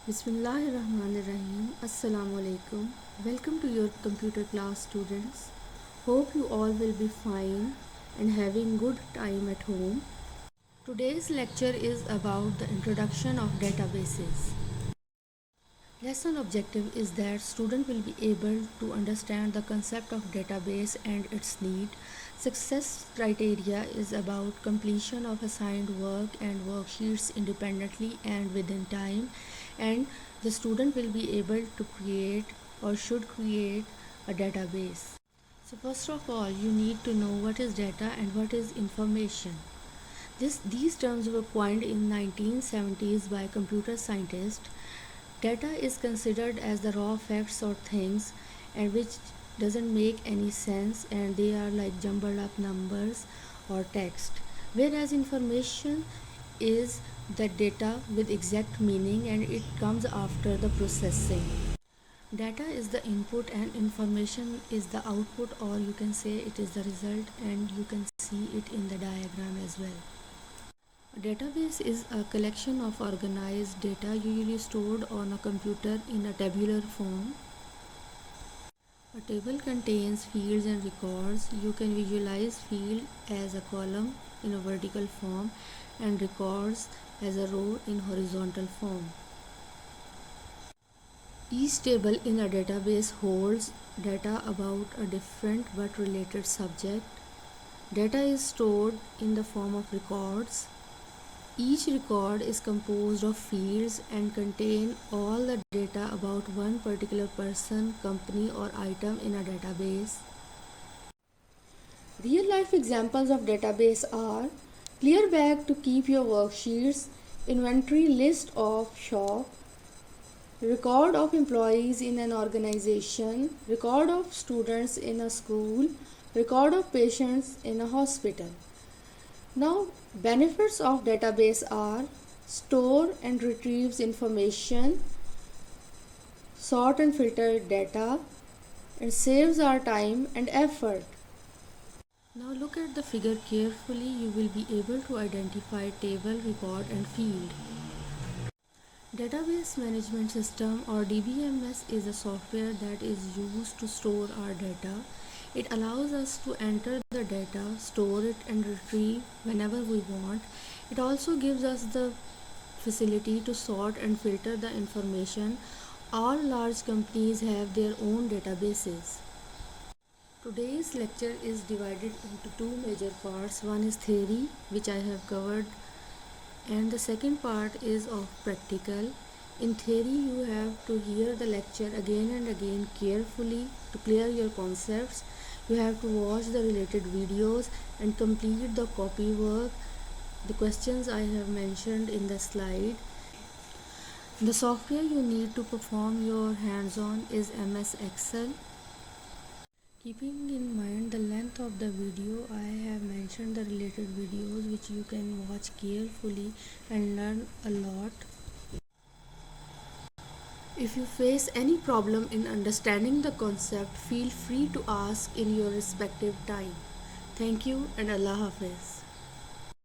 Bismillahirrahmanirrahim. Assalamu alaikum. Welcome to your computer class, students. Hope you all will be fine and having good time at home. Today's lecture is about the introduction of databases. Lesson objective is that student will be able to understand the concept of database and its need. Success criteria is about completion of assigned work and worksheets independently and within time, and the student will be able to create or should create a database. So first of all, you need to know what is data and what is information. These terms were coined in 1970s by computer scientists. Data is considered as the raw facts or things and which doesn't make any sense, and they are like jumbled up numbers or text, whereas information is the data with exact meaning and it comes after the processing. Data is the input and information is the output, or you can say it is the result, and you can see it in the diagram as well. A database is a collection of organized data usually stored on a computer in a tabular form. A table contains fields and records. You can visualize field as a column in a vertical form and records as a row in horizontal form. Each table in a database holds data about a different but related subject. Data is stored in the form of records. Each record is composed of fields and contain all the data about one particular person, company, or item in a database. Real-life examples of database are clear bag to keep your worksheets, inventory list of shop, record of employees in an organization, record of students in a school, record of patients in a hospital. Now, benefits of database are store and retrieves information, sort and filter data, and saves our time and effort. Now look at the figure carefully. You will be able to identify table, record, and field. Database Management System or DBMS is a software that is used to store our data. It allows us to enter the data, store it, and retrieve whenever we want. It also gives us the facility to sort and filter the information. All large companies have their own databases. Today's lecture is divided into two major parts. One is theory, which I have covered, and the second part is of practical. In theory, you have to hear the lecture again and again carefully to clear your concepts. You have to watch the related videos and complete the copy work, the questions I have mentioned in the slide. The software you need to perform your hands-on is MS Excel. Keeping in mind the length of the video, I have mentioned the related videos which you can watch carefully and learn a lot. If you face any problem in understanding the concept, feel free to ask in your respective time. Thank you and Allah Hafiz.